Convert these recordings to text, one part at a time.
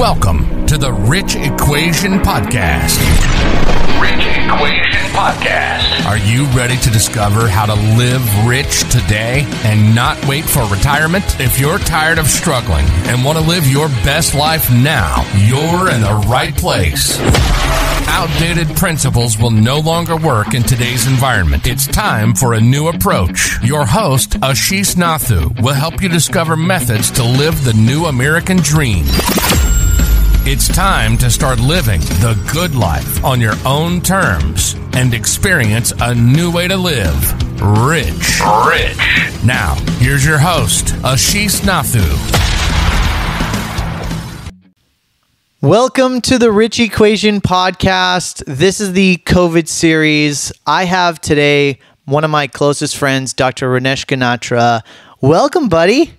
Welcome to the Rich Equation Podcast. Rich Equation Podcast. Are you ready to discover how to live rich today and not wait for retirement? If you're tired of struggling and want to live your best life now, you're in the right place. Outdated principles will no longer work in today's environment. It's time for a new approach. Your host, Ashish and Ganatra, will help you discover methods to live the new American dream. It's time to start living the good life on your own terms and experience a new way to live. Rich. Now, here's your host, Ashish and Ganatra. Welcome to the Rich Equation Podcast. This is the COVID series. I have today one of my closest friends, Dr. Rinesh Ganatra. Welcome, buddy.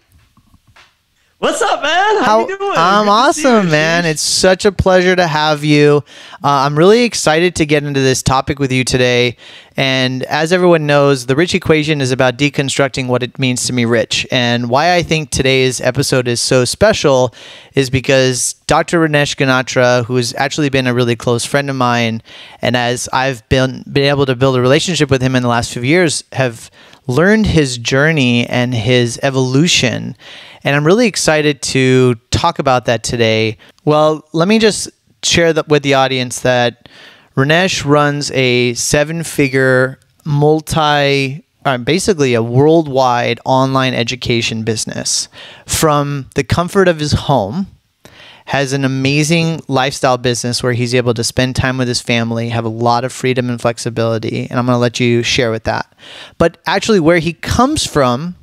What's up, man? How you doing? I'm awesome, man. It's such a pleasure to have you. I'm really excited to get into this topic with you today. And as everyone knows, the Rich Equation is about deconstructing what it means to be rich. And why I think today's episode is so special is because Dr. Rinesh Ganatra, who has actually been a really close friend of mine, and as I've been able to build a relationship with him in the last few years, have learned his journey and his evolution. And I'm really excited to talk about that today. Well, let me just share with the audience that Rinesh runs a 7-figure basically a worldwide online education business from the comfort of his home, has an amazing lifestyle business where he's able to spend time with his family, have a lot of freedom and flexibility, and I'm going to let you share with that. But actually where he comes from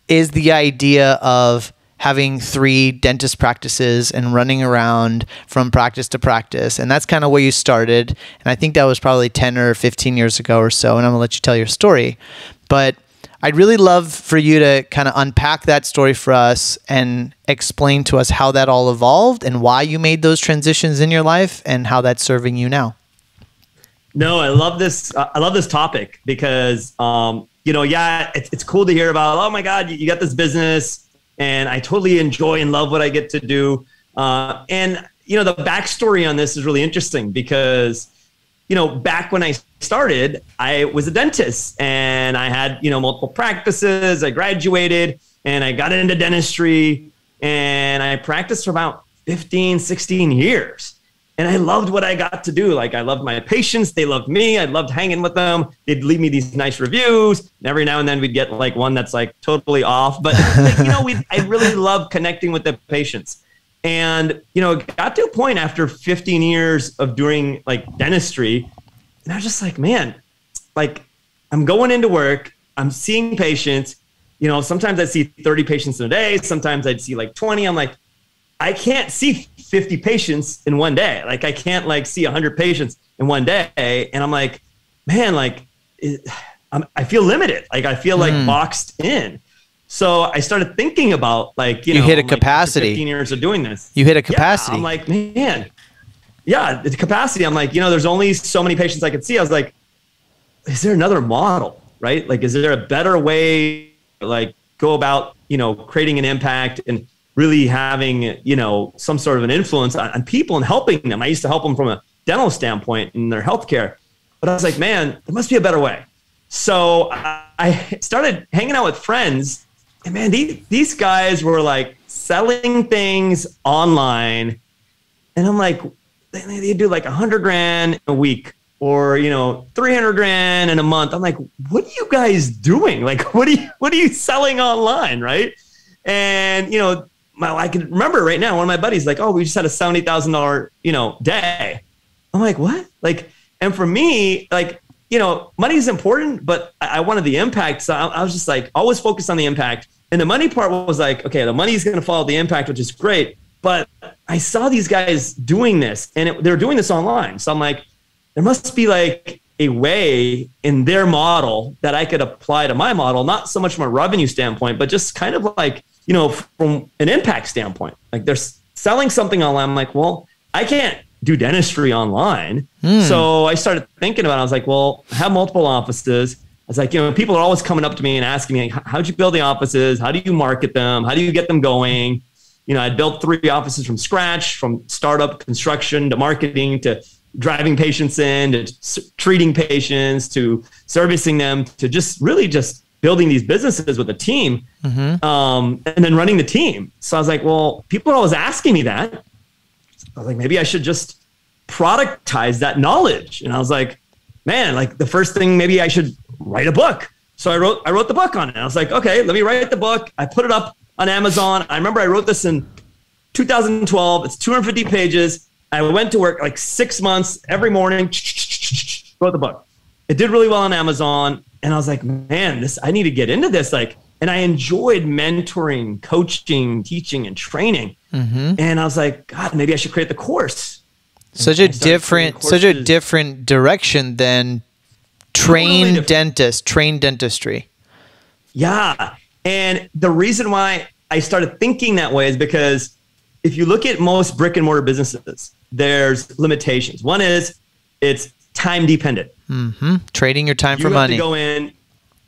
is the idea of having 3 dentist practices and running around from practice to practice. And that's kind of where you started. And I think that was probably 10 or 15 years ago or so. And I'm going to let you tell your story. But I'd really love for you to kind of unpack that story for us and explain to us how that all evolved and why you made those transitions in your life and how that's serving you now. No, I love this. I love this topic because, it's cool to hear about, oh my God, you got this business and I totally enjoy and love what I get to do. The backstory on this is really interesting because, back when I started, I was a dentist and I had, multiple practices. I graduated and I got into dentistry and I practiced for about 15, 16 years. And I loved what I got to do. Like I loved my patients. They loved me. I loved hanging with them. They'd leave me these nice reviews. And every now and then we'd get like one that's like totally off. But I really loved connecting with the patients. And, it got to a point after 15 years of doing like dentistry. And I was just like, man, like I'm going into work. I'm seeing patients. Sometimes I'd see 30 patients in a day. Sometimes I'd see like 20. I'm like, I can't see 50 patients in one day. Like I can't like see 100 patients in one day. And I'm like, man, like I feel limited. Like I feel like boxed in. So I started thinking about like, you hit a capacity. 15 years of doing this. You hit a capacity. Yeah, I'm like, man, the capacity. I'm like, there's only so many patients I could see. I was like, is there another model, right? Like, is there a better way to like go about, creating an impact and really having, some sort of an influence on people and helping them. I used to help them from a dental standpoint in their healthcare, but I was like, man, there must be a better way. So I started hanging out with friends and man, these guys were like selling things online. And I'm like, they do like $100,000 a week or, $300,000 in a month. I'm like, what are you guys doing? Like, what are you selling online? Right. And, I can remember right now, one of my buddies like, oh, we just had a $70,000, day. I'm like, what? Like, and for me, like, money is important, but I wanted the impact. So I was just like, always focused on the impact. And the money part was like, okay, the money is going to follow the impact, which is great. But I saw these guys doing this and they're doing this online. So I'm like, there must be like a way in their model that I could apply to my model, not so much from a revenue standpoint, but just kind of like, from an impact standpoint. Like they're selling something online. I'm like, well, I can't do dentistry online. So I started thinking about it. I was like, well, I have multiple offices. I was like, people are always coming up to me and asking me, how'd you build the offices? How do you market them? How do you get them going? I built 3 offices from scratch, from startup construction to marketing to driving patients in to treating patients to servicing them to just building these businesses with a team, and then running the team. So I was like, well, people are always asking me that. I was like, maybe I should just productize that knowledge. And I was like, man, like the first thing, maybe I should write a book. So I wrote the book on it. I was like, okay, let me write the book. I put it up on Amazon. I remember I wrote this in 2012. It's 250 pages. I went to work like 6 months every morning, wrote the book. It did really well on Amazon. And I was like, man, I need to get into this. And I enjoyed mentoring, coaching, teaching, and training. And I was like, God, maybe I should create the course. Such a different direction than trained dentistry. Yeah. And the reason why I started thinking that way is because if you look at most brick and mortar businesses, there's limitations. One is it's time dependent. Trading your time for money. You have to go in.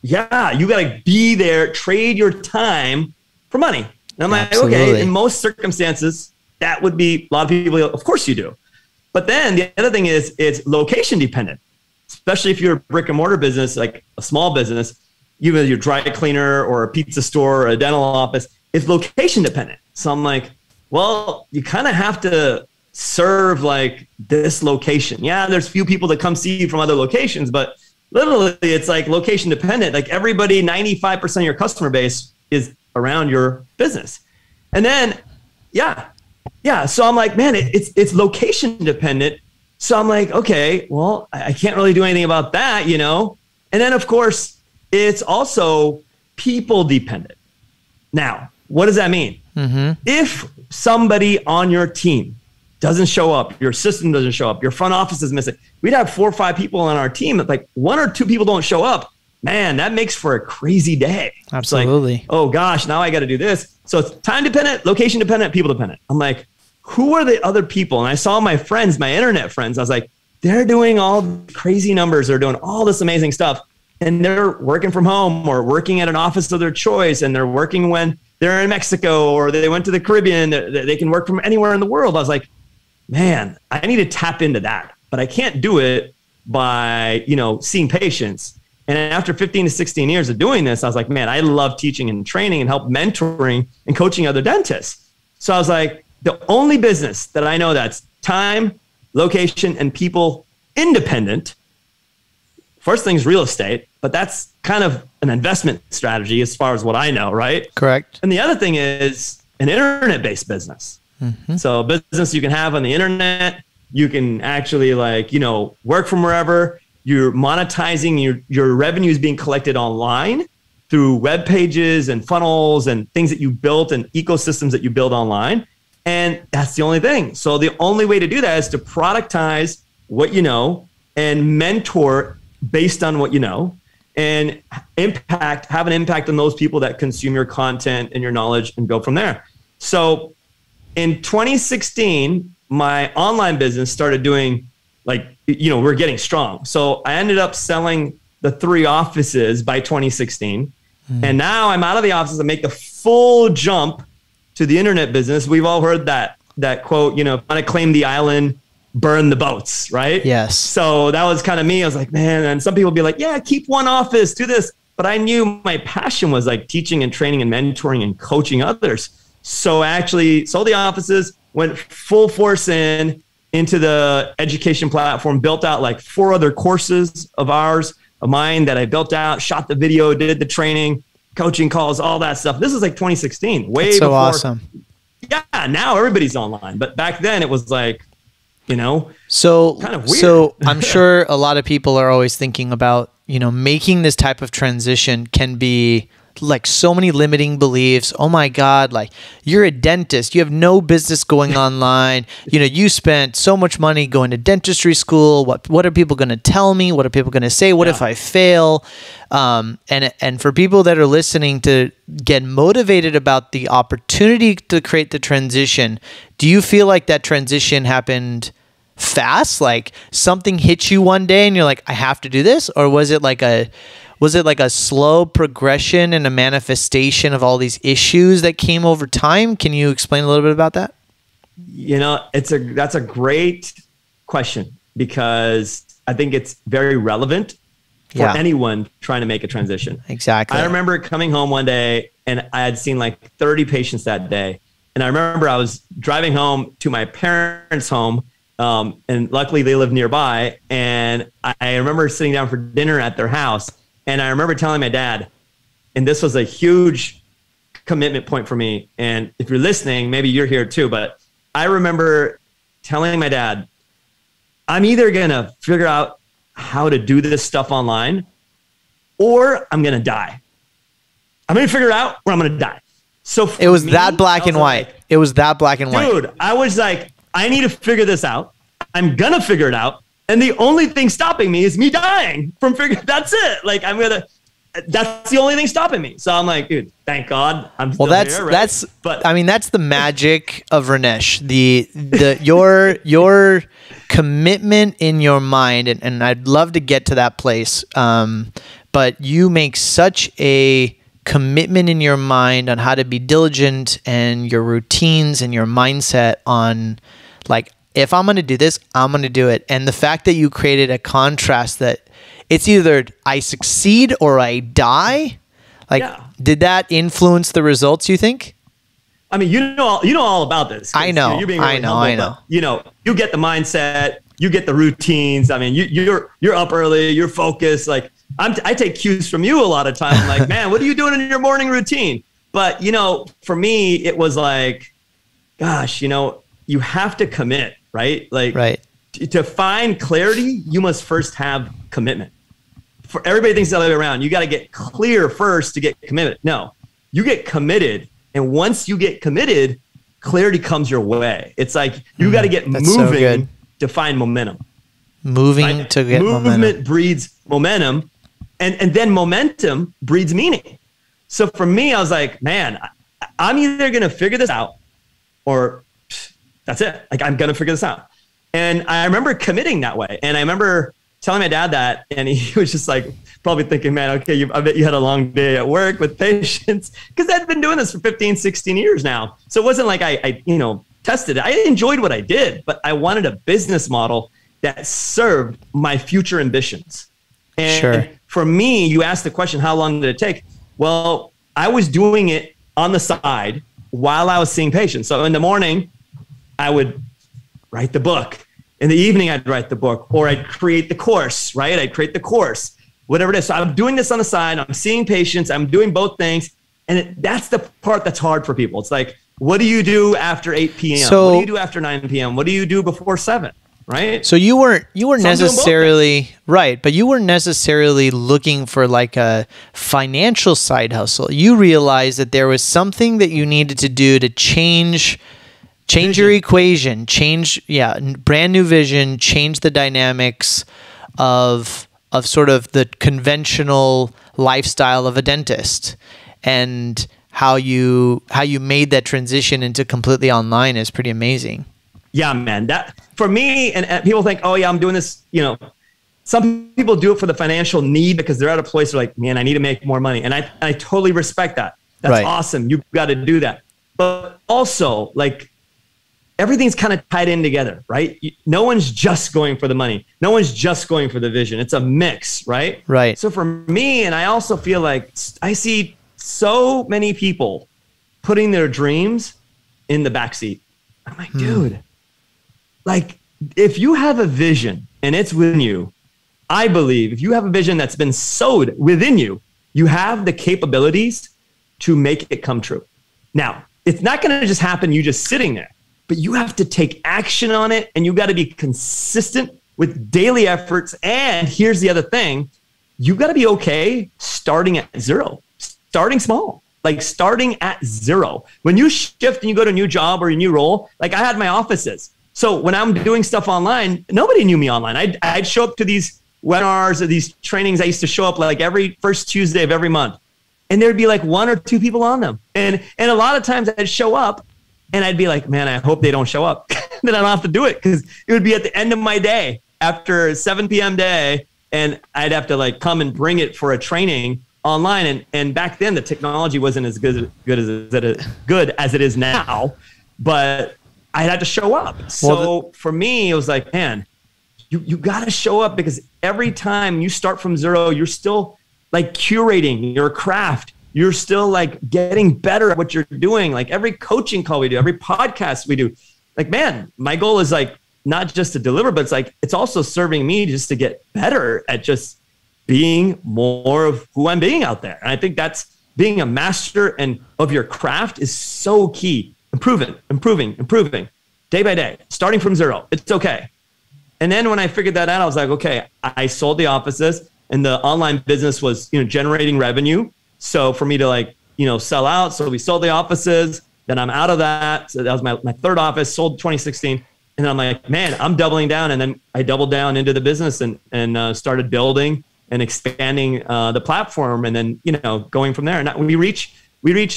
Yeah. You got to be there, trade your time for money. And I'm like, okay, in most circumstances, that would be a lot of people. Of course you do. But then the other thing is it's location dependent, especially if you're a brick and mortar business, like a small business, even your dry cleaner or a pizza store or a dental office, it's location dependent. So I'm like, well, you kind of have to serve like this location. Yeah, there's few people that come see you from other locations, but literally it's like location dependent. Like everybody, 95% of your customer base is around your business. And then, yeah. So I'm like, man, it's location dependent. So I'm like, okay, well, I can't really do anything about that, And then of course, it's also people dependent. Now, what does that mean? If somebody on your team doesn't show up, your system doesn't show up, your front office is missing, we'd have 4 or 5 people on our team that like 1 or 2 people don't show up. Man, that makes for a crazy day. Absolutely. Like, oh gosh, now I got to do this. So it's time dependent, location dependent, people dependent. I'm like, who are the other people? And I saw my friends, my internet friends. I was like, they're doing all crazy numbers. They're doing all this amazing stuff. And they're working from home or working at an office of their choice. And they're working when they're in Mexico or they went to the Caribbean. They can work from anywhere in the world. I was like, man, I need to tap into that. But I can't do it by, seeing patients. And after 15 to 16 years of doing this, I was like, man, I love teaching and training and help mentoring and coaching other dentists. So I was like, the only business that I know that's time, location, and people independent, first thing is real estate, but that's kind of an investment strategy as far as what I know, right? Correct. And the other thing is an internet-based business. So a business you can have on the internet, you can actually work from wherever. You're monetizing, your revenue is being collected online through web pages and funnels and things that you built and ecosystems that you build online. And that's the only thing. So the only way to do that is to productize what you know and mentor based on what you know and have an impact on those people that consume your content and your knowledge and go from there. So in 2016, my online business started doing we're getting strong. So I ended up selling the 3 offices by 2016. And now I'm out of the offices and make the full jump to the internet business. We've all heard that quote, if you want to claim the island, burn the boats, right? Yes. So that was kind of me. I was like, man, and some people would be like, yeah, keep one office, do this. But I knew my passion was like teaching and training and mentoring and coaching others. So I actually sold the offices, went full force into the education platform, built out like 4 other courses of mine that I built out, shot the video, did the training, coaching calls, all that stuff. This is like 2016, way That's so before. Awesome. Yeah, now everybody's online, but back then it was like, so kind of weird. So I'm sure a lot of people are always thinking about, making this type of transition can be like so many limiting beliefs. Oh my God, like you're a dentist. You have no business going online. You spent so much money going to dentistry school. What are people going to tell me? What are people going to say? What if I fail? And for people that are listening to get motivated about the opportunity to create the transition, do you feel like that transition happened fast? Like something hit you one day and you're like, I have to do this? Or was it like was it like a slow progression and a manifestation of all these issues that came over time? Can you explain a little bit about that? That's a great question, because I think it's very relevant for anyone trying to make a transition. Exactly. I remember coming home one day and I had seen like 30 patients that day. And I remember I was driving home to my parents' home, and luckily they live nearby. And I remember sitting down for dinner at their house. And I remember telling my dad, and this was a huge commitment point for me. And if you're listening, maybe you're here too, but I remember telling my dad, I'm either going to figure out how to do this stuff online, or I'm going to die. I'm going to figure it out, or I'm going to die. So it was that black and white. It was that black and white. Dude, I was like, I need to figure this out. I'm going to figure it out. And the only thing stopping me is me dying from figuring. That's it. Like, that's the only thing stopping me. So I'm like, dude, thank God I'm still here, right? I mean, that's the magic of Rinesh. Your commitment in your mind, and I'd love to get to that place. But you make such a commitment in your mind on how to be diligent, and your routines and your mindset on, like, if I'm going to do this, I'm going to do it. And the fact that you created a contrast that it's either I succeed or I die. Like, did that influence the results, you think? I mean, you know all about this. I know. You're being really humble, I know. But, you get the mindset, you get the routines. I mean, you're up early, you're focused. Like, I take cues from you a lot of time. I'm like, man, what are you doing in your morning routine? But, for me, it was like, gosh, you have to commit, right? Like, to find clarity, you must first have commitment. For everybody thinks the other way around. You got to get clear first to get committed. No, you get committed. And once you get committed, clarity comes your way. It's like you got to get moving to find momentum. Movement breeds momentum. And then momentum breeds meaning. So for me, I was like, man, I'm either going to figure this out, or that's it. Like, I'm going to figure this out. And I remember committing that way. And I remember telling my dad that, and he was just like, probably thinking, man, okay, I bet you had a long day at work with patients, because I'd been doing this for 15, 16 years now. So it wasn't like I tested it. I enjoyed what I did, but I wanted a business model that served my future ambitions. And for me, you asked the question, how long did it take? Well, I was doing it on the side while I was seeing patients. So in the morning, I would write the book. In the evening, I'd write the book, or I'd create the course, right? I'd create the course, whatever it is. So I'm doing this on the side. I'm seeing patients. I'm doing both things. And that's the part that's hard for people. It's like, what do you do after 8 p.m.? What do you do after 9 p.m.? What do you do before 7? Right. So you weren't necessarily right, but you weren't necessarily looking for like a financial side hustle. You realized that there was something that you needed to do to change your equation, brand new vision, change the dynamics of sort of the conventional lifestyle of a dentist, and how you made that transition into completely online is pretty amazing. Yeah, man. That for me, and people think, oh yeah, I'm doing this. Some people do it for the financial need because they're at a place where like, man, I need to make more money, and I totally respect that. That's awesome. You've got to do that, but also like, everything's kind of tied in together, right? No one's just going for the money. No one's just going for the vision. It's a mix, right? Right. So for me, and I also feel like I see so many people putting their dreams in the backseat. I'm like, dude, like, if you have a vision and it's within you, I believe if you have a vision that's been sowed within you, you have the capabilities to make it come true. Now, it's not going to just happen you just sitting there, but you have to take action on it, and you got to be consistent with daily efforts. And here's the other thing. You got to be okay starting at zero, starting small, like starting at zero. When you shift and you go to a new job or a new role, like I had my offices. So when I'm doing stuff online, nobody knew me online. I'd show up to these webinars or these trainings. I used to show up like every first Tuesday of every month, and there'd be like 1 or 2 people on them. And a lot of times I'd show up and I'd be like, man, I hope they don't show up. Then I don't have to do it, because it would be at the end of my day after a 7 p.m. day. and I'd have to like come and bring it for a training online. And back then the technology wasn't as good as it is now, but I had to show up. So for me, it was like, man, you got to show up, because every time you start from zero, you're still like curating your craft. You're still like getting better at what you're doing. Like every coaching call we do, every podcast we do, like, man, my goal is like not just to deliver, but it's like, it's also serving me just to get better at just being more of who I'm being out there. And I think that's being a master and of your craft is so key. Improving day by day, starting from zero. It's okay. And then when I figured that out, I was like, okay, I sold the offices and the online business was, generating revenue. So for me to like, sell out. So we sold the offices, then I'm out of that. So that was my third office, sold 2016. And then I'm like, man, I'm doubling down. And then I doubled down into the business and started building and expanding the platform. And then, going from there. And we reach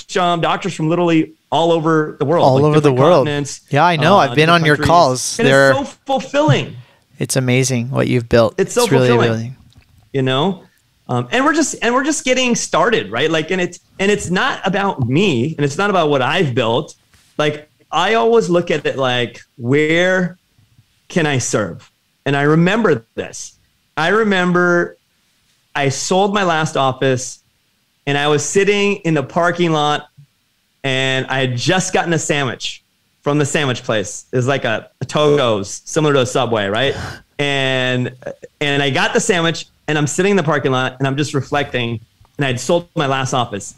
doctors from literally all over the world. All over the world. Yeah, I know. I've been on your calls. And it's so fulfilling. It's amazing what you've built. It's so fulfilling. And we're just getting started, right? Like, and it's not about me, and it's not about what I've built. Like, I always look at it like, where can I serve? And I remember this. I remember I sold my last office, and I was sitting in the parking lot, and I had just gotten a sandwich from the sandwich place. It was like a Togo's, similar to a Subway, right? And I got the sandwich, and I'm sitting in the parking lot, and I'm just reflecting, and I'd sold my last office.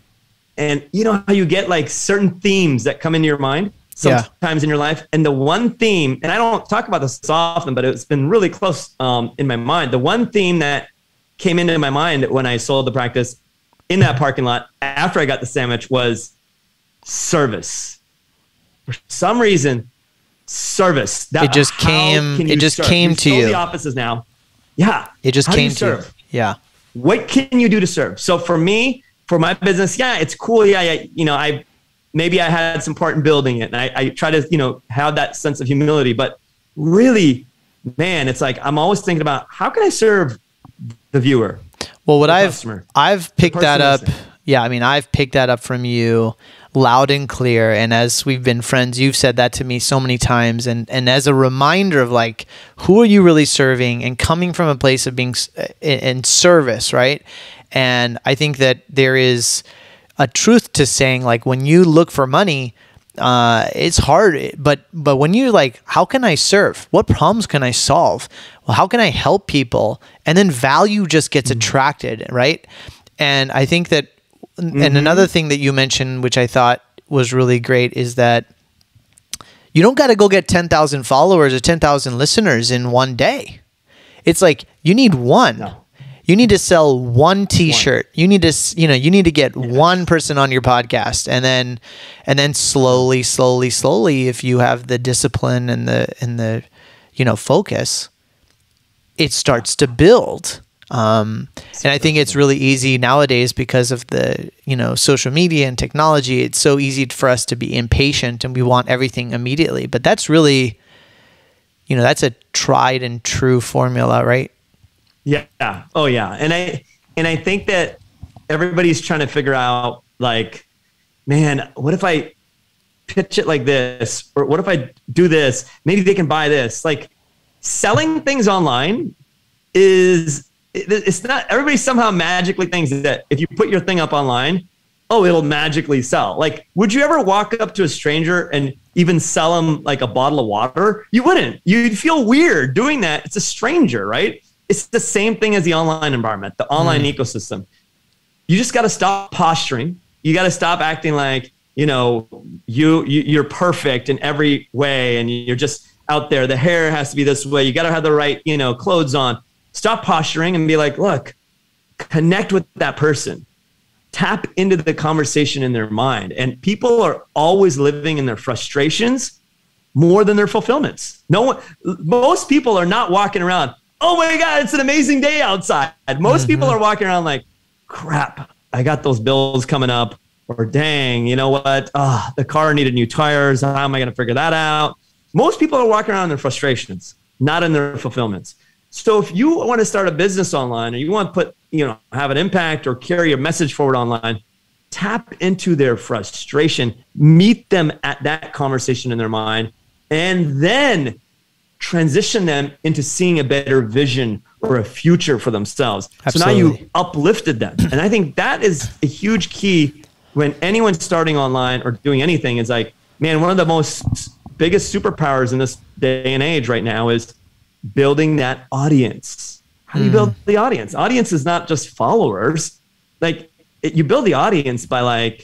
And you know how you get like certain themes that come into your mind sometimes in your life? And the one theme, and I don't talk about this often, but it's been really close in my mind. The one theme that came into my mind when I sold the practice in that parking lot after I got the sandwich was service. For some reason, service. It just came to you. The offices now. Yeah. It just came to you. Yeah. What can you do to serve? So for me, for my business, yeah, it's cool. Yeah. I had some part in building it, and I try to, have that sense of humility, but really, man, it's like, I'm always thinking about how can I serve the viewer? Well, I've picked that up. Yeah. I mean, I've picked that up from you loud and clear. And as we've been friends, you've said that to me so many times. And as a reminder of like, who are you really serving, and coming from a place of being in service, right? And I think that there is a truth to saying, like, when you look for money, it's hard, but when you're like, how can I serve? What problems can I solve? Well, how can I help people? And then value just gets attracted, right? And I think that, and another thing that you mentioned, which I thought was really great, is that you don't got to go get 10,000 followers or 10,000 listeners in one day. It's like, you need one. No. You need to sell one T-shirt. You need to get one person on your podcast, and then slowly, if you have the discipline and the focus, it starts to build. And I think it's really easy nowadays because of the, social media and technology. It's so easy for us to be impatient, and we want everything immediately. But that's really, that's a tried and true formula, right? Yeah. Oh yeah. And I think that everybody's trying to figure out, like, man, what if I pitch it like this? Or what if I do this? Maybe they can buy this. Like, selling things online it's not, everybody somehow magically thinks that if you put your thing up online, it'll magically sell. Like, would you ever walk up to a stranger and even sell them like a bottle of water? You wouldn't. You'd feel weird doing that. It's a stranger, right? It's the same thing as the online environment, the online ecosystem. You just got to stop posturing. You got to stop acting like, you're perfect in every way, and you're just out there. The hair has to be this way. You got to have the right, clothes on. Stop posturing and be like, look, connect with that person. Tap into the conversation in their mind. And people are always living in their frustrations more than their fulfillments. Most people are not walking around, oh my God, it's an amazing day outside. Most people are walking around like, crap, I got those bills coming up. Or dang, you know what? The car needed new tires. How am I going to figure that out? Most people are walking around in their frustrations, not in their fulfillments. So if you want to start a business online, or you want to put, have an impact or carry a message forward online, tap into their frustration, meet them at that conversation in their mind, and then transition them into seeing a better vision or a future for themselves. Absolutely. So now you uplifted them. And I think that is a huge key when anyone's starting online or doing anything. Is like, man, one of the biggest superpowers in this day and age right now is building that audience. How do you build the audience? Audience is not just followers. You build the audience by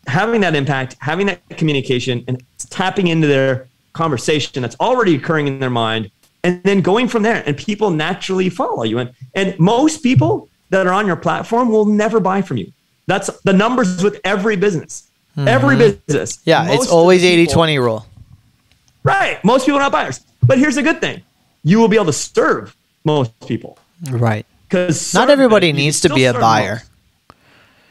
having that impact, having that communication, and tapping into their conversation that's already occurring in their mind, and then going from there. And people naturally follow you. And most people that are on your platform will never buy from you. That's the numbers with every business. Every business. Yeah, it's always 80-20 rule. Right. Most people are not buyers. But here's a good thing. You will be able to serve most people. Right. Because not everybody needs to be a buyer. Most.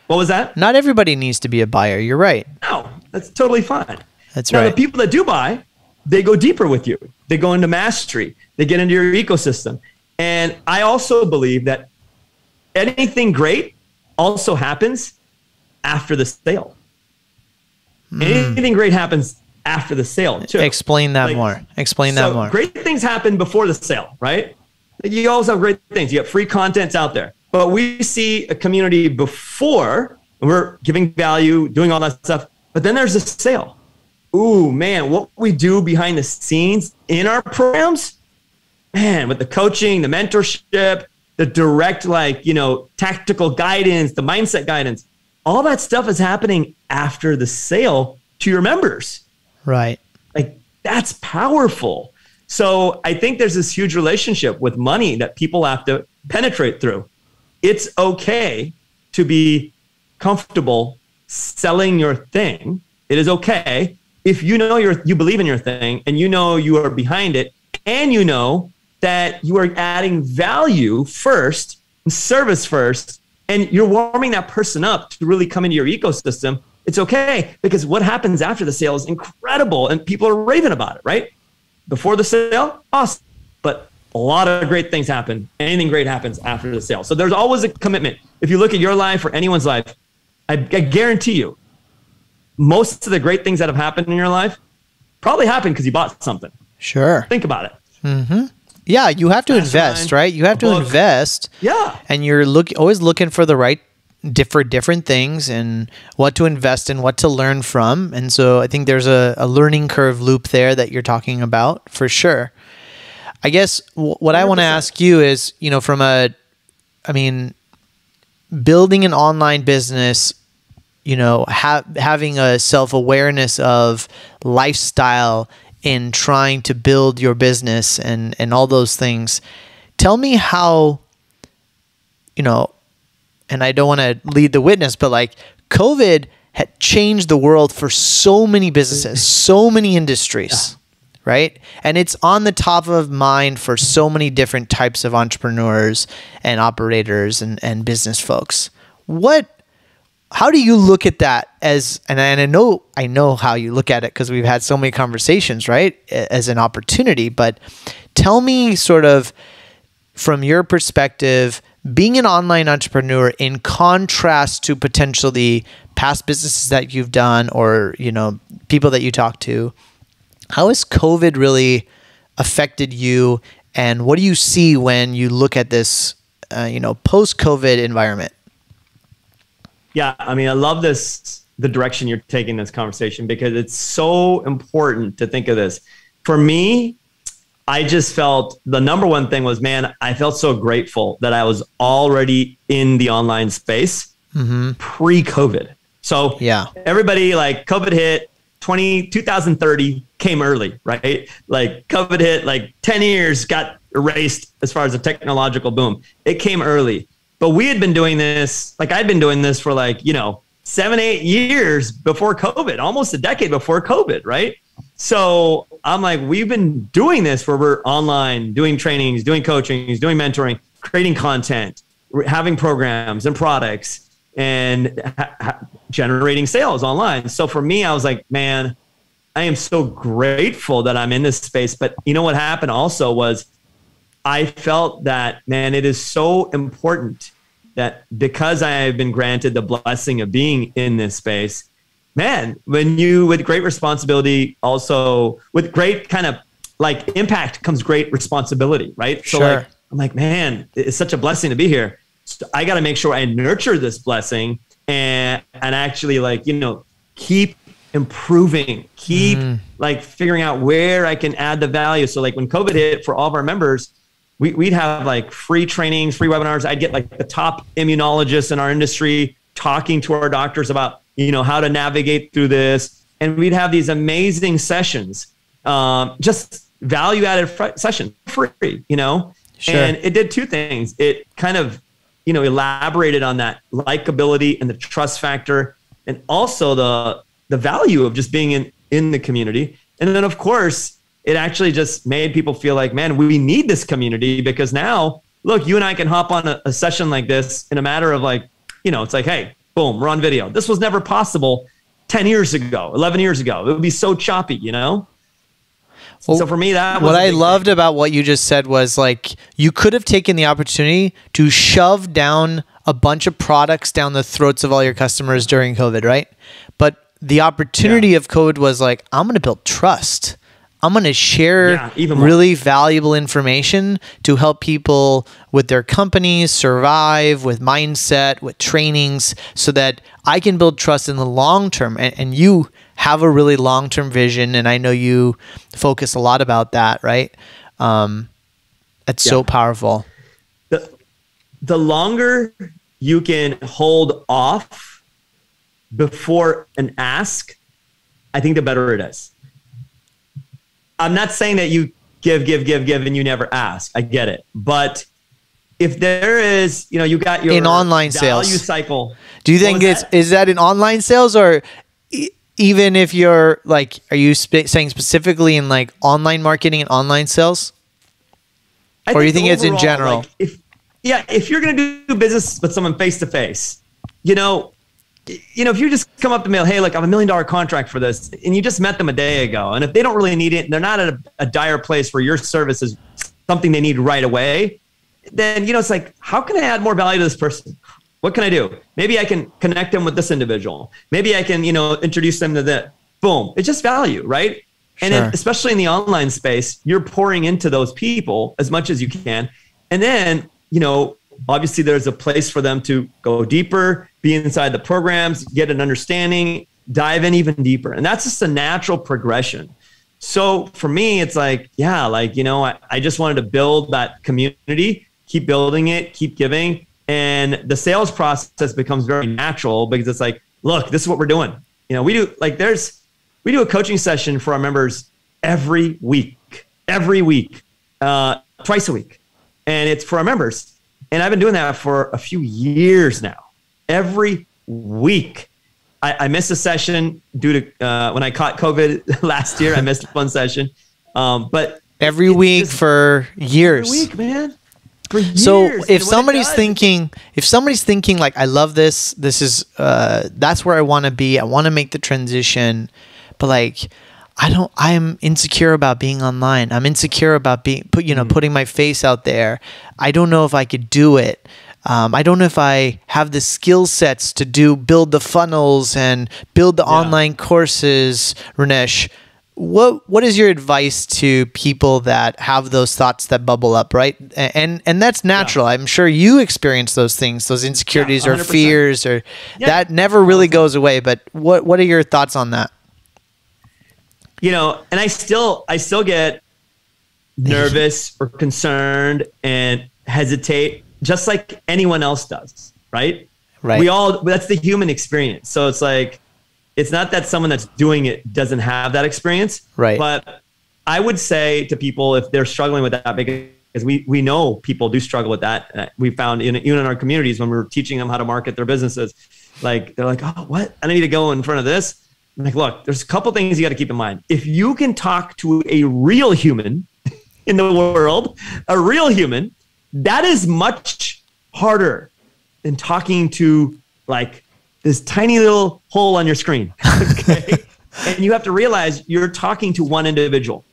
What was that? Not everybody needs to be a buyer. You're right. No, that's totally fine. That's now, right. The people that do buy, they go deeper with you. They go into mastery. They get into your ecosystem. And I also believe that anything great also happens after the sale. Anything great happens after the sale too. Explain that more. Explain that more. Great things happen before the sale, right? You always have great things. You have free contents out there. But we see a community before, and we're giving value, doing all that stuff. But then there's a sale. Ooh, man, what we do behind the scenes in our programs, man, with the coaching, the mentorship, the direct, tactical guidance, the mindset guidance, all that stuff is happening after the sale to your members. Right. That's powerful. So I think there's this huge relationship with money that people have to penetrate through. It's okay to be comfortable selling your thing. It is okay if you know you believe in your thing, and you are behind it, and that you are adding value first and service first, and you're warming that person up to really come into your ecosystem. It's okay, because what happens after the sale is incredible, and people are raving about it, right? Before the sale, awesome. But a lot of great things happen. Anything great happens after the sale. So there's always a commitment. If you look at your life or anyone's life, I guarantee you, most of the great things that have happened in your life probably happened because you bought something. Sure. Think about it. Mm-hmm. Yeah, you have to invest, right? You have to invest. Yeah. And you're always looking for the right different things and what to invest in, what to learn from. And so I think there's a learning curve loop there that you're talking about for sure. I guess what I want to ask you is, building an online business, having a self-awareness of lifestyle in trying to build your business and all those things. Tell me how, and I don't want to lead the witness, but COVID had changed the world for so many businesses, so many industries, right? And it's on the top of mind for so many different types of entrepreneurs and operators and business folks. How do you look at that and I know how you look at it because we've had so many conversations, right? As an opportunity, but tell me sort of from your perspective, being an online entrepreneur in contrast to potentially past businesses that you've done or, people that you talk to, how has COVID really affected you? And what do you see when you look at this, post-COVID environment? Yeah, I love the direction you're taking this conversation, because it's so important to think of this. For me, I just felt the number one thing was, man, I felt so grateful that I was already in the online space pre-COVID. So everybody, COVID hit 2030 came early, right? COVID hit 10 years got erased as far as the technological boom. It came early. But we had been doing this, I'd been doing this for 7-8 years before COVID, almost a decade before COVID, right? So I'm we've been doing this where we're online, doing trainings, doing coachings, doing mentoring, creating content, having programs and products, and generating sales online. So for me, I was man, I am so grateful that I'm in this space. But you know what happened also was I felt that, man, it is so important that because I have been granted the blessing of being in this space, man, when you, with great responsibility, also with great kind of like impact comes great responsibility, right? So Sure. like, I'm like, man, it's such a blessing to be here. So I got to make sure I nurture this blessing and actually like, you know, keep improving, keep like figuring out where I can add the value. So like when COVID hit for all of our members, we'd have like free trainings, free webinars. I'd get like the top immunologists in our industry talking to our doctors about, you know, how to navigate through this. And we'd have these amazing sessions, just value-added session, free, you know? Sure. And it did two things. It kind of, you know, elaborated on that likability and the trust factor, and also the value of just being in the community. And then of course, it actually just made people feel like, man, we need this community, because now, look, you and I can hop on a session like this in a matter of like, you know, it's like, hey, boom, we're on video. This was never possible 10 years ago, 11 years ago. It would be so choppy, you know? Well, so for me, that was what I loved about what you just said was like, you could have taken the opportunity to shove down a bunch of products down the throats of all your customers during COVID, right? But the opportunity of COVID was like, I'm going to build trust. I'm going to share really valuable information to help people with their companies survive, with mindset, with trainings, so that I can build trust in the long term. And you have a really long-term vision, and I know you focus a lot about that, right? It's so powerful. The longer you can hold off before an ask, I think the better it is. I'm not saying that you give, and you never ask. I get it. But if there is, you know, you got your in online value sales cycle. Do you think is that in online sales, or even if you're like, are you saying specifically in like online marketing and online sales? Or you think it's in general? Like if you're going to do business with someone face to face, you know, if you just come up to me, hey, like I have $1 million contract for this, and you just met them a day ago, and if they don't really need it, and they're not at a dire place where your service is something they need right away, then, you know, it's like, how can I add more value to this person? What can I do? Maybe I can connect them with this individual. Maybe I can, you know, introduce them to that. Boom. It's just value, right? And then, especially in the online space, you're pouring into those people as much as you can. And then, you know, obviously there's a place for them to go deeper, be inside the programs, get an understanding, dive in even deeper. And that's just a natural progression. So for me, it's like, yeah, like, you know, I just wanted to build that community, keep building it, keep giving. And the sales process becomes very natural, because it's like, look, this is what we're doing. You know, we do a coaching session for our members every week, twice a week. And it's for our members. And I've been doing that for a few years now. Every week. I missed a session due to when I caught COVID last year. I missed one session. But every week for years. Every week, man. For years. So if somebody's thinking like, I love this is that's where I want to be. I want to make the transition, but like, I'm insecure about being online. I'm insecure about putting my face out there. I don't know if I could do it. I don't know if I have the skill sets to build the funnels and build the online courses. Rinesh, what is your advice to people that have those thoughts that bubble up, right? And that's natural. I'm sure you experience those things, those insecurities or fears, or that never really goes away. But what are your thoughts on that? You know, and I still get nervous or concerned and hesitate, just like anyone else does, right? Right. That's the human experience. So it's like, it's not that someone that's doing it doesn't have that experience. Right. But I would say to people, if they're struggling with that, because we know people do struggle with that. We found even in our communities when we were teaching them how to market their businesses, like they're like, oh, what? I need to go in front of this. I'm like, look, there's a couple things you got to keep in mind. If you can talk to a real human in the world, a real human, that is much harder than talking to like this tiny little hole on your screen. Okay. And you have to realize you're talking to one individual.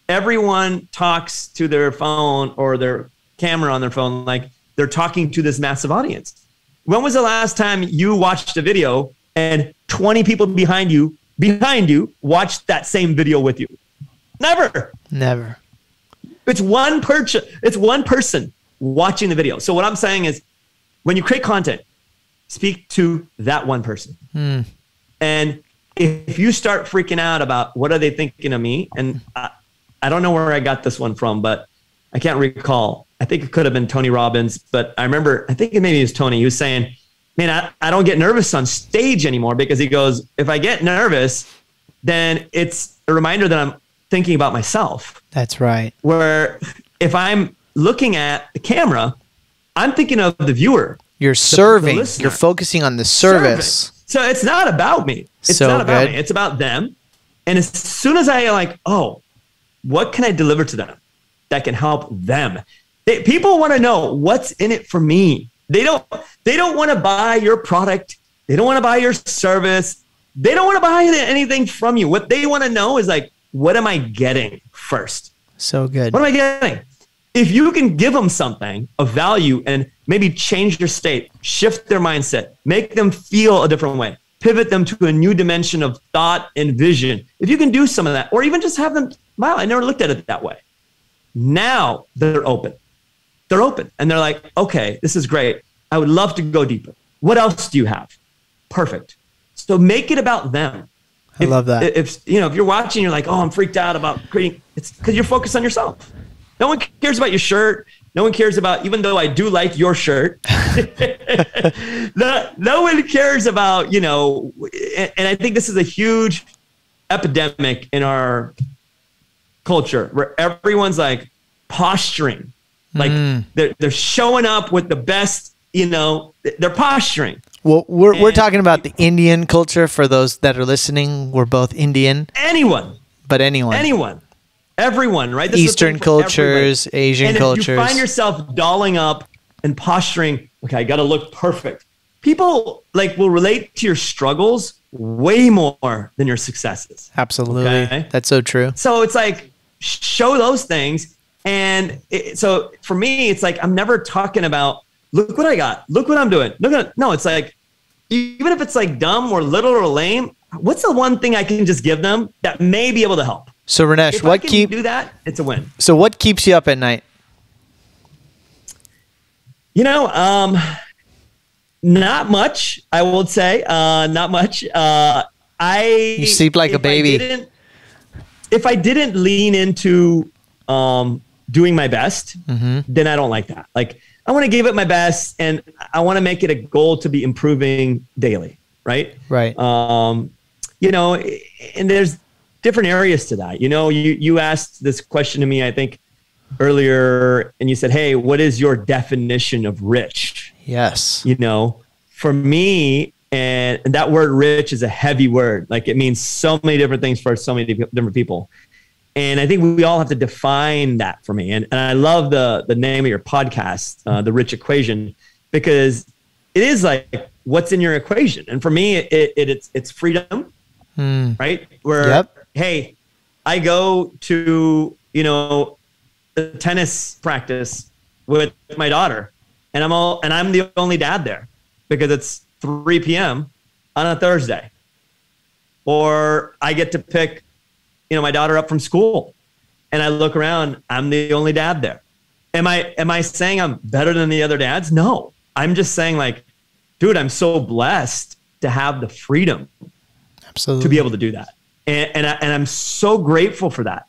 everyone talks to their phone or their camera on their phone like they're talking to this massive audience. When was the last time you watched a video and 20 people behind you watched that same video with you? Never. It's one person watching the video. So what I'm saying is, when you create content, speak to that one person. And if you start freaking out about what are they thinking of me, and I don't know where I got this one from, but I can't recall. I think it could have been Tony Robbins, but I remember, I think maybe it was Tony. He was saying, man, I don't get nervous on stage anymore, because he goes, if I get nervous, then it's a reminder that I'm thinking about myself. That's right. Where if I'm looking at the camera, I'm thinking of the viewer. You're serving. You're focusing on the service. So it's not about me. It's not about me. It's about them. And as soon as I like, oh, what can I deliver to them that can help them? People want to know what's in it for me. They don't want to buy your product. They don't want to buy your service. They don't want to buy anything from you. What they want to know is like, what am I getting first? So good. What am I getting? If you can give them something of value and maybe change their state, shift their mindset, make them feel a different way, pivot them to a new dimension of thought and vision. If you can do some of that, or even just have them, wow, I never looked at it that way. Now they're open. They're open and they're like, okay, this is great. I would love to go deeper. What else do you have? Perfect. So make it about them. I love that. If you're watching, you're like, oh, I'm freaked out about creating, it's because you're focused on yourself. No one cares about your shirt. No one cares about, even though I do like your shirt, no one cares about, and I think this is a huge epidemic in our culture where everyone's like posturing, like they're showing up with the best, they're posturing. Well, we're talking about the Indian culture. For those that are listening, we're both Indian. Anyone. Everyone, right? This Eastern cultures, Asian cultures. And if you find yourself dolling up and posturing, okay, I got to look perfect. People will relate to your struggles way more than your successes. Absolutely. Okay? That's so true. So it's like, show those things. And so for me, it's like, I'm never talking about, look what I got. Look what I'm doing. No, it's like, even if it's like dumb or little or lame, what's the one thing I can just give them that may be able to help? So Rinesh, if I can do that, it's a win. So what keeps you up at night? Not much, I would say. Not much. You sleep like a baby. If I didn't lean into doing my best, then I don't like that. Like, I want to give it my best, and I want to make it a goal to be improving daily, right? Right. And there's different areas to that. You asked this question to me, I think, earlier, and you said, hey, what is your definition of rich? Yes. For me, and that word rich is a heavy word. Like, it means so many different things for so many different people. And I think we all have to define that for me. And I love the name of your podcast, The Rich Equation, because it is like, what's in your equation? And for me, it's freedom, right? Where, hey, I go to, the tennis practice with my daughter, and I'm the only dad there because it's 3 p.m. on a Thursday. Or I get to pick, my daughter up from school, and I look around, I'm the only dad there. Am I saying I'm better than the other dads? No. I'm just saying, like, dude, I'm so blessed to have the freedom to be able to do that. And I'm so grateful for that.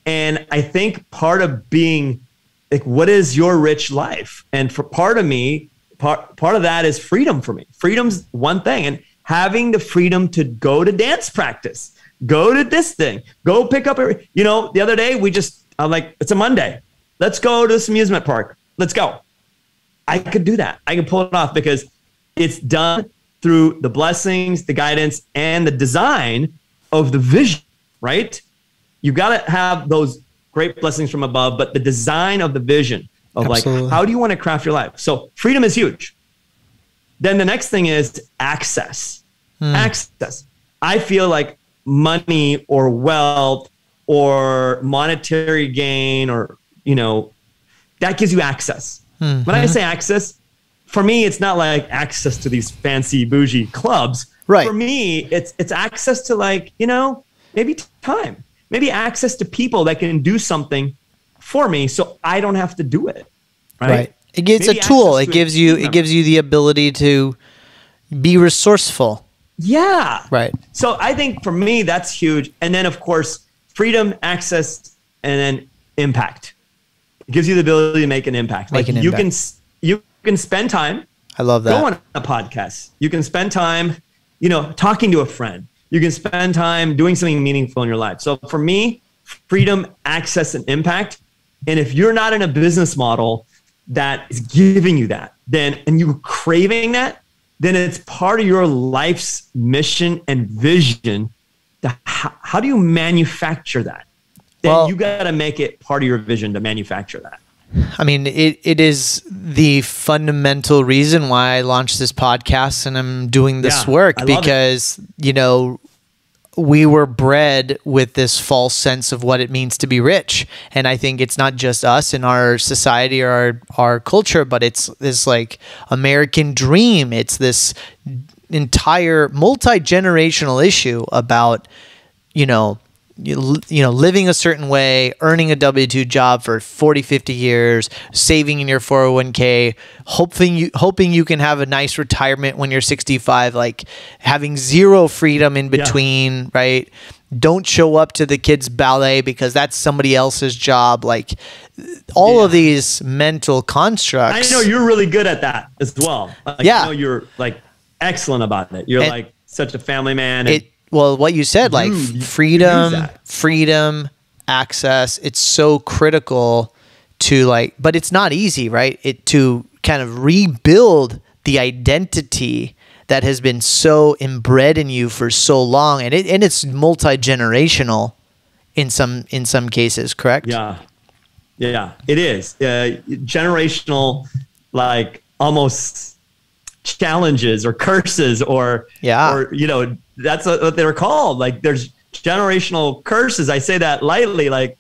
And I think part of being like, what is your rich life? And for part of me, part of that is freedom for me. Freedom's one thing. And having the freedom to go to dance practice, go to this thing, go pick up, the other day I'm like, it's a Monday. Let's go to this amusement park. Let's go. I could do that. I can pull it off because it's done through the blessings, the guidance, and the design of the vision, right? You've got to have those great blessings from above, but the design of the vision of like, how do you want to craft your life? So freedom is huge. Then the next thing is access. Access. I feel like money or wealth or monetary gain, or, you know, that gives you access. When I say access, for me, it's not like access to these fancy bougie clubs. Right. For me, it's access to, like, you know, maybe time, maybe access to people that can do something for me so I don't have to do it. Right. It's a tool. It gives you the ability to be resourceful. Yeah. Right. So I think for me, that's huge. And then, of course, freedom, access, and then impact. It gives you the ability to make an impact. Like you can spend time. I love that. Go on a podcast. You can spend time, you know, talking to a friend. You can spend time doing something meaningful in your life. So for me, freedom, access, and impact. And if you're not in a business model that is giving you that, then, and you're craving that, then it's part of your life's mission and vision. How do you manufacture that? Then you got to make it part of your vision to manufacture that. I mean, it is the fundamental reason why I launched this podcast and I'm doing this work, because, you know, we were bred with this false sense of what it means to be rich. And I think it's not just us in our society or our culture, but it's this like American dream. It's this entire multi-generational issue about, living a certain way, earning a W-2 job for 40, 50 years, saving in your 401k, hoping you can have a nice retirement when you're 65, like having zero freedom in between, right? Don't show up to the kids' ballet because that's somebody else's job. Like all of these mental constructs. I know you're really good at that as well. I know you're like excellent about it. You're like such a family man. Well, what you said, like freedom, access, it's so critical to like, but it's not easy, right? To kind of rebuild the identity that has been so inbred in you for so long. And it's multi-generational in some cases, correct? Yeah, it is. Generational, like almost challenges or curses or that's what they're called. Like there's generational curses. I say that lightly, like,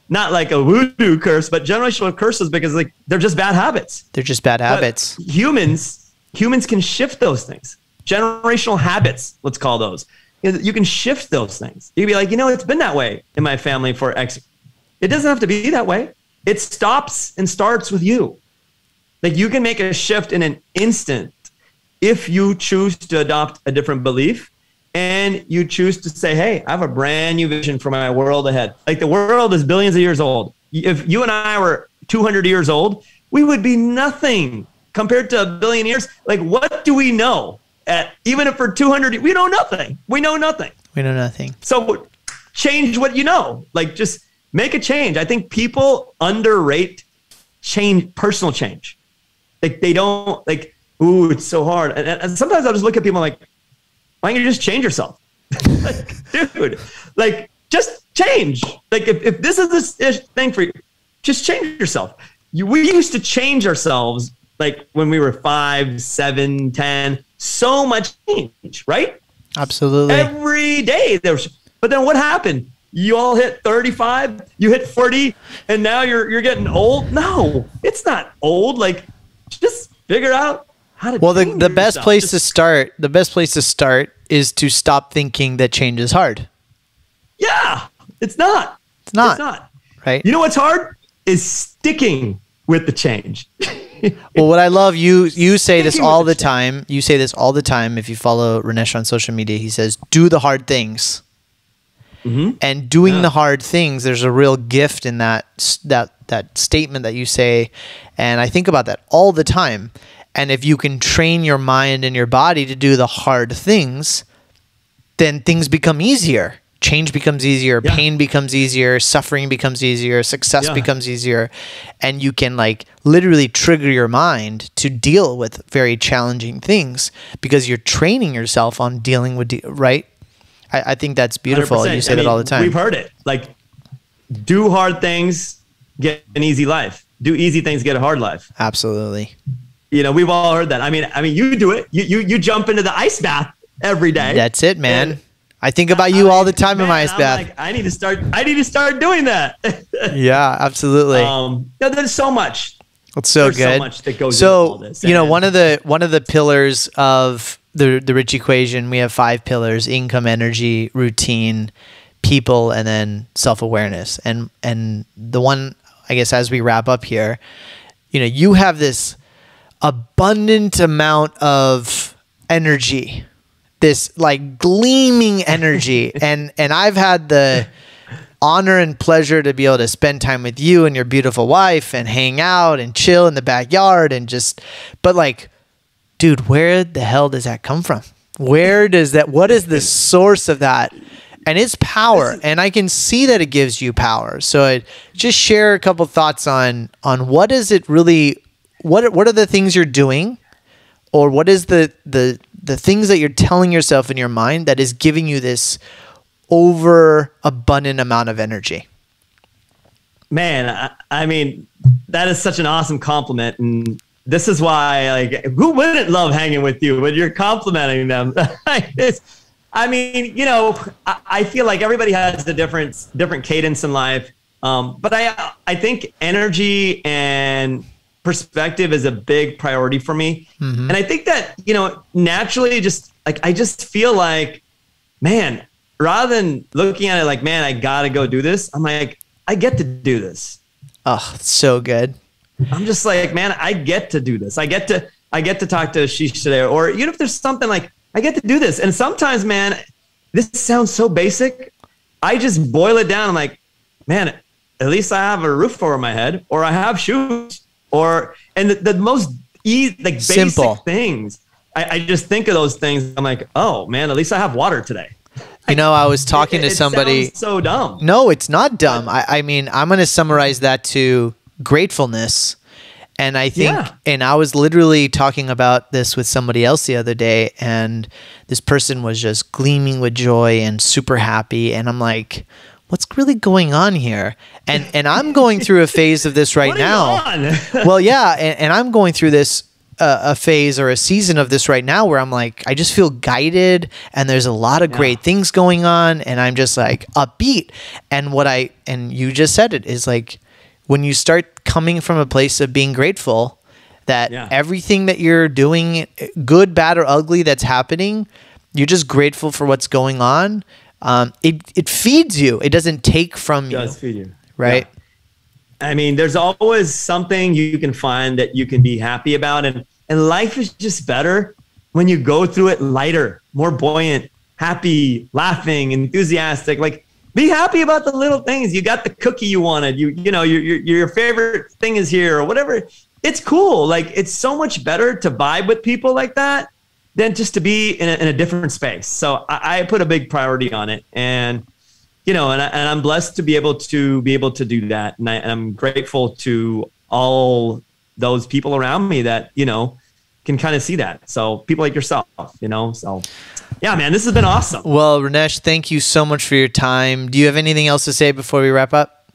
not like a voodoo curse, but generational curses because like they're just bad habits. They're just bad habits. But humans can shift those things. Generational habits, let's call those. You can shift those things. You can be like, it's been that way in my family for X. It doesn't have to be that way. It stops and starts with you. Like you can make a shift in an instant if you choose to adopt a different belief and you choose to say, hey, I have a brand new vision for my world ahead. Like the world is billions of years old. If you and I were 200 years old, we would be nothing compared to a billion years. Like what do we know? Even if we're 200, we know nothing. We know nothing. So change what you know. Like just make a change. I think people underrate personal change. Like they don't like, ooh, it's so hard. And sometimes I'll just look at people like, why don't you just change yourself? Like, dude, like just change. Like if this is this thing for you, just change yourself. We used to change ourselves like when we were 5, 7, 10, so much change, right? Absolutely. Every day but then what happened? You all hit 35, you hit 40, and now you're getting old? No, it's not old. Like just figure out how to. Well, the best place to start is to stop thinking that change is hard. Yeah, it's not. It's not. Right. You know what's hard is sticking with the change. Well, what I love, you say this all the time. You say this all the time. If you follow Rinesh on social media, he says, do the hard things. Mm-hmm. And doing the hard things, there's a real gift in that statement that you say. And I think about that all the time. And if you can train your mind and your body to do the hard things, then things become easier. Change becomes easier. Yeah. Pain becomes easier. Suffering becomes easier. Success becomes easier. And you can like literally trigger your mind to deal with very challenging things because you're training yourself on dealing with, right? I think that's beautiful. 100%. You say that all the time. We've heard it. Like, do hard things, get an easy life. Do easy things, get a hard life. Absolutely. We've all heard that. I mean, you do it. You jump into the ice bath every day. That's it, man. I think about you all the time in my ice bath. Like, I need to start doing that. Yeah, absolutely. There's so much. It's so good. So much that goes into all this. You know, one of the pillars of the Rich Equation, we have 5 pillars: income, energy, routine, people, and then self-awareness. And the one, I guess, as we wrap up here, you know, you have this abundant amount of energy, this like gleaming energy. and I've had the honor and pleasure to be able to spend time with you and your beautiful wife and hang out and chill in the backyard but like, dude, where the hell does that come from? What is the source of that? And it's power. And I can see that it gives you power. So just share a couple thoughts on what is it really, what are the things you're doing, or what is the things that you're telling yourself in your mind that is giving you this overabundant amount of energy? Man, I mean, that is such an awesome compliment. And this is why, like, who wouldn't love hanging with you when you're complimenting them? I mean, you know, I feel like everybody has a different cadence in life. But I think energy and perspective is a big priority for me. Mm-hmm. And I think that, you know, naturally just like, I just feel like, man, rather than looking at it like, man, I got to go do this, I'm like, I get to do this. Oh, so good. I'm just like, man, I get to do this. I get to talk to Ashish today, or even if there's something like, I get to do this. And sometimes, man, this sounds so basic. I just boil it down. I'm like, man, at least I have a roof over my head, or I have shoes, and the most easy, like simple basic things. I just think of those things. I'm like, oh man, at least I have water today. You know, I was talking to somebody. Sounds so dumb. No, it's not dumb. I mean, I'm going to summarize that to gratefulness. And I think, and I was literally talking about this with somebody else the other day, and this person was just gleaming with joy and super happy. And I'm like, what's really going on here? And I'm going through a phase of this right now. Well, yeah. And I'm going through this, a phase or a season of this right now where I'm like, I just feel guided, and there's a lot of great things going on, and I'm just like upbeat. And and you just said it, is like, when you start coming from a place of being grateful that everything that you're doing, good, bad, or ugly, that's happening, you're just grateful for what's going on. It feeds you. It doesn't take from you. It does feed you. Right? Yeah. I mean, there's always something you can find that you can be happy about. And life is just better when you go through it lighter, more buoyant, happy, laughing, enthusiastic. Like, be happy about the little things. You got the cookie you wanted. You know, your favorite thing is here, or whatever. It's cool. Like, it's so much better to vibe with people like that than just to be in a different space. So I put a big priority on it, and you know, and I'm blessed to be able to do that, and I'm grateful to all those people around me that, you know, can kind of see that. So people like yourself, you know. So yeah, man, this has been awesome. Well, Rinesh, thank you so much for your time. Do you have anything else to say before we wrap up?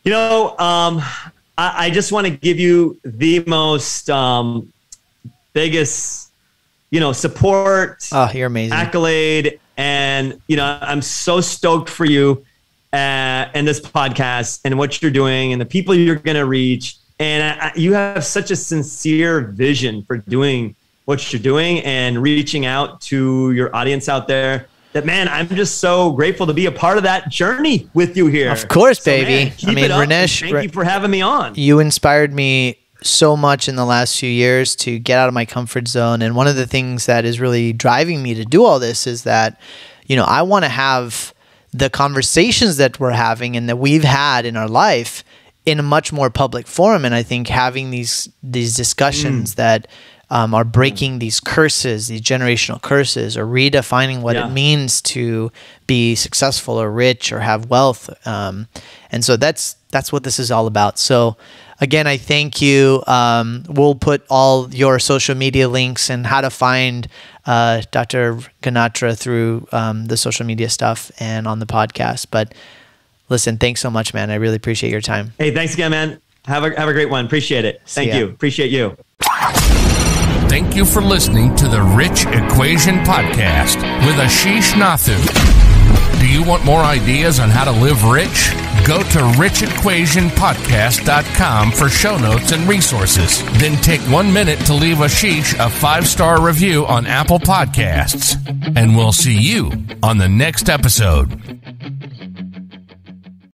You know, I just want to give you the most biggest, you know, support. Oh, you're amazing. Accolade. And, you know, I'm so stoked for you and this podcast and what you're doing and the people you're going to reach. And you have such a sincere vision for doing what you're doing and reaching out to your audience out there, that, man, I'm just so grateful to be a part of that journey with you here. Of course, baby. Man, I mean, Rinesh, thank you for having me on. You inspired me so much in the last few years to get out of my comfort zone. And one of the things that is really driving me to do all this is that, you know, I want to have the conversations that we're having and that we've had in our life in a much more public forum. And I think having these discussions that are breaking these curses, these generational curses, or redefining what it means to be successful or rich or have wealth. And so that's what this is all about. So again, I thank you. We'll put all your social media links and how to find Dr. Ganatra through the social media stuff and on the podcast. But listen, thanks so much, man. I really appreciate your time. Hey, thanks again, man. Have a great one. Appreciate it. Thank you. Appreciate you. Thank you for listening to the Rich Equation Podcast with Ashish Ganatra. Do you want more ideas on how to live rich? Go to richequationpodcast.com for show notes and resources. Then take 1 minute to leave Ashish a 5-star review on Apple Podcasts. And we'll see you on the next episode.